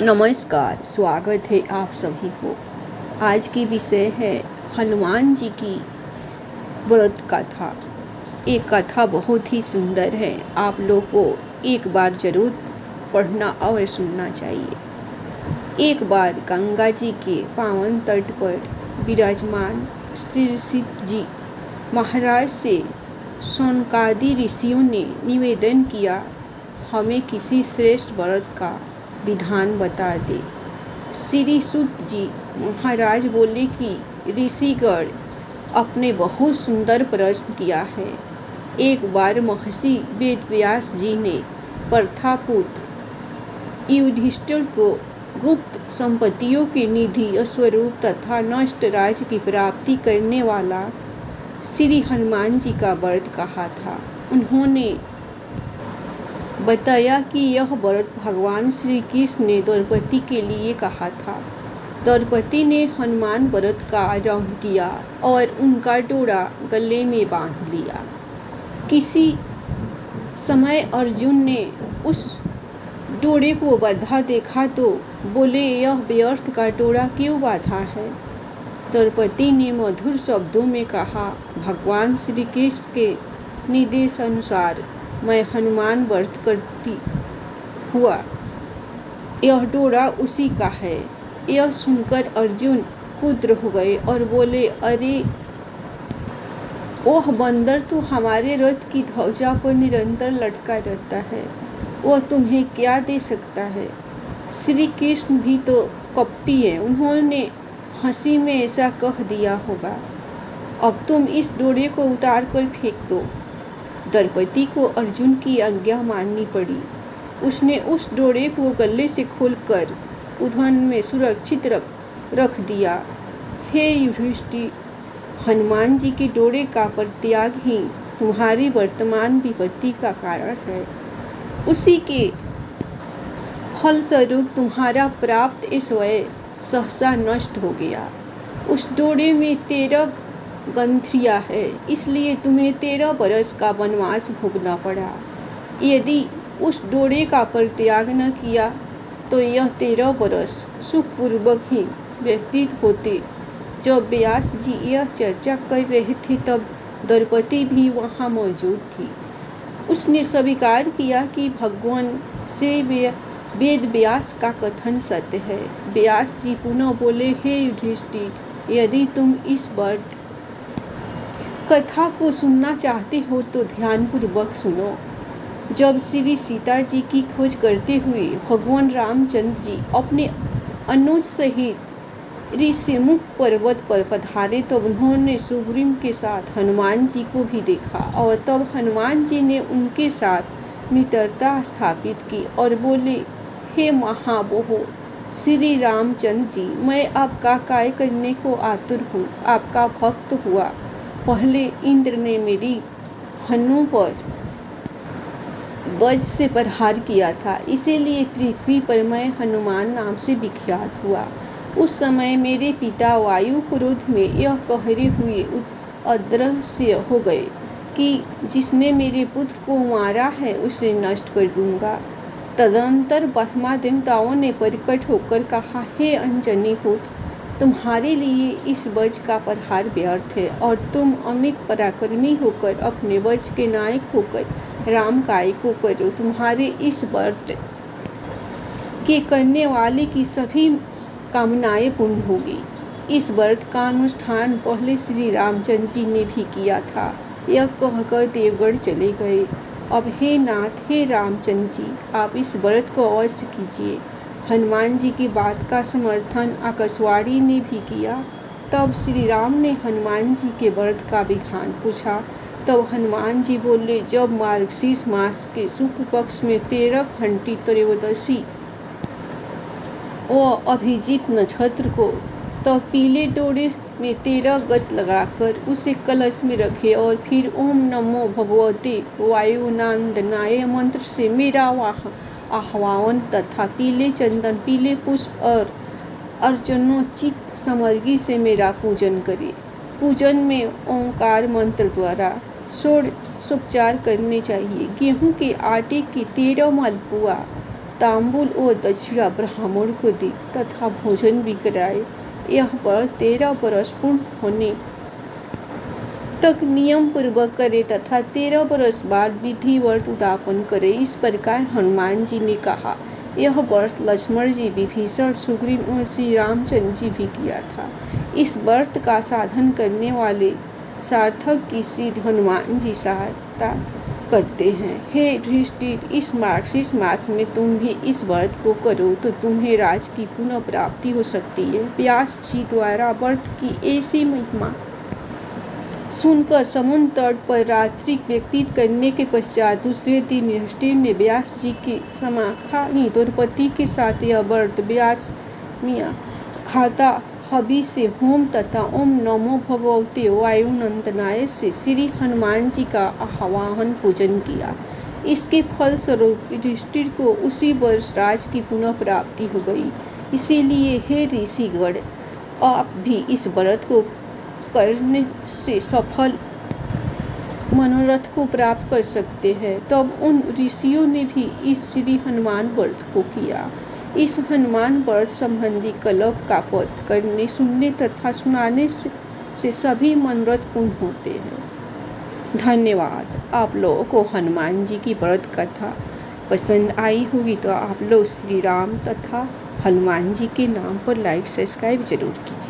नमस्कार, स्वागत है आप सभी को। आज की विषय है हनुमान जी की व्रत कथा। ये कथा बहुत ही सुंदर है, आप लोग को एक बार जरूर पढ़ना और सुनना चाहिए। एक बार गंगा जी के पावन तट पर विराजमान श्री सीत जी महाराज से शौनकादि ऋषियों ने निवेदन किया, हमें किसी श्रेष्ठ व्रत का विधान बता दे। श्री सूत जी महाराज बोले कि ऋषिगण आपने बहुत सुंदर प्रश्न किया है। एक बार महर्षि वेदव्यास जी ने प्रथापुत्र युधिष्ठिर को गुप्त संपत्तियों के निधि स्वरूप तथा नष्ट राज्य की प्राप्ति करने वाला श्री हनुमान जी का व्रत कहा था। उन्होंने बताया कि यह व्रत भगवान श्री कृष्ण ने द्रौपदी के लिए कहा था। द्रौपदी ने हनुमान व्रत का आरंभ किया और उनका डोरा गले में बांध लिया। किसी समय अर्जुन ने उस डोरे को बांधा देखा तो बोले, यह व्यर्थ का डोरा क्यों बांधा है? द्रौपदी ने मधुर शब्दों में कहा, भगवान श्री कृष्ण के निर्देशानुसार मैं हनुमान व्रत करती हुआ, यह डोरा उसी का है। यह सुनकर अर्जुन क्रुद्ध हो गए और बोले, अरे वह बंदर तो हमारे रथ की ध्वजा पर निरंतर लटका रहता है, वह तुम्हें क्या दे सकता है? श्री कृष्ण भी तो कपटी है, उन्होंने हंसी में ऐसा कह दिया होगा। अब तुम इस डोरे को उतार कर फेंक दो। द्रौपदी को अर्जुन की आज्ञा माननी पड़ी। उसने उस डोरे को गले से खोलकर उधन में सुरक्षित रख दिया। हे युधिष्ठिर, हनुमान जी के डोरे का परित्याग ही तुम्हारी वर्तमान विपत्ति का कारण है। उसी के फलस्वरूप तुम्हारा प्राप्त ऐश्वर्य सहसा नष्ट हो गया। उस डोरे में 13 ग्रंथियां है, इसलिए तुम्हें 13 वर्ष का वनवास भोगना पड़ा। यदि उस डोरे का परित्याग न किया तो यह 13 वर्ष सुखपूर्वक ही व्यतीत होते। जब व्यास जी यह चर्चा कर रहे थे तब द्रौपदी भी वहां मौजूद थी। उसने स्वीकार किया कि भगवान श्री वेद व्यास का कथन सत्य है। व्यास जी पुनः बोले, हे युधिष्ठिर, यदि तुम इस व्रत कथा को सुनना चाहते हो तो ध्यानपूर्वक सुनो। जब श्री सीता जी की खोज करते हुए भगवान रामचंद्र जी अपने अनुज सहित ऋषिमुख पर्वत पर पधारे तब उन्होंने सुग्रीव के साथ हनुमान जी को भी देखा और तब हनुमान जी ने उनके साथ मित्रता स्थापित की और बोले, हे महाबाहो श्री रामचंद्र जी, मैं आपका कार्य करने को आतुर हूँ, आपका भक्त हुआ। पहले इंद्र ने मेरी हनु पर वज्र से प्रहार किया था, इसीलिए पृथ्वी पर मैं हनुमान नाम से विख्यात हुआ। उस समय मेरे पिता वायु क्रोध में यह कहरे हुए अदृश्य हो गए कि जिसने मेरे पुत्र को मारा है उसे नष्ट कर दूंगा। तदनंतर ब्रह्मा देवताओं ने प्रकट होकर कहा, हे अंजनी पुत्र, तुम्हारे लिए इस वज्र का प्रहार व्यर्थ है और तुम अमित पराक्रमी होकर अपने वज्र के नायक होकर राम काय को करो। तुम्हारे इस व्रत के करने वाले की सभी कामनाएं पूर्ण होगी। इस व्रत का अनुष्ठान पहले श्री रामचंद्र जी ने भी किया था। यह कहकर देवगढ़ चले गए। अब हे नाथ, हे रामचंद्र जी, आप इस व्रत को अवश्य कीजिए। हनुमान जी की बात का समर्थन आकाशवाणी ने भी किया। तब श्री राम ने हनुमान जी के व्रत का विधान पूछा। तब हनुमान जी बोले, जब मार्गशीर्ष मास के शुक्ल पक्ष में 13 घंटी त्रयोदशी व अभिजीत नक्षत्र को तब पीले डोरे में 13 गत लगाकर उसे कलश में रखे और फिर ओम नमो भगवते वायुनंदनाय मंत्र से मेरा आह्वान तथा पीले चंदन, पीले पुष्प और अर्चनोचित सामग्री से मेरा पूजन करे। पूजन में ओंकार मंत्र द्वारा षोडशोपचार करने चाहिए। गेहूं के आटे की 13 मालपुआ तांबुल और दक्षिणा ब्राह्मण को दी तथा भोजन भी कराए। यह व्रत 13 वर्ष पूर्ण होने तक नियम पूर्वक करे तथा 13 वर्ष बाद विधिवत उद्यापन करे। इस प्रकार हनुमान जी ने कहा। यह व्रत लक्ष्मण जी, विभीषण, सुग्रीव और श्री रामचंद्र जी भी किया था। इस व्रत का साधन करने वाले सार्थक की श्री हनुमान जी सहायता करते हैं। हे युधिष्ठिर, इस मार्गशीर्ष मास में तुम भी इस व्रत को करो तो तुम्हें राज की पुनः प्राप्ति हो सकती है। व्यास जी द्वारा व्रत की ऐसी महिमा सुनकर समुद्र तट पर रात्रि व्यतीत करने के पश्चात दूसरे दिन युधिष्ठिर ने व्यास जी की समाखानी द्रौपदी के साथ यह व्रत व्यासमिया खाता हवि से होम तथा ओम नमो भगवते वायुनंदनाय से श्री हनुमान जी का आह्वान पूजन किया। इसके फलस्वरूप युधिष्ठिर को उसी वर्ष राज की पुनः प्राप्ति हो गई। इसीलिए हे ऋषिगण, आप भी इस व्रत को करने से सफल मनोरथ को प्राप्त कर सकते हैं। तब उन ऋषियों ने भी इस श्री हनुमान व्रत को किया। इस हनुमान व्रत संबंधी कल्प का पद करने, सुनने तथा सुनाने से सभी मनोरथ पूर्ण होते हैं। धन्यवाद। आप लोगों को हनुमान जी की व्रत कथा पसंद आई होगी तो आप लोग श्री राम तथा हनुमान जी के नाम पर लाइक सब्सक्राइब जरूर कीजिए।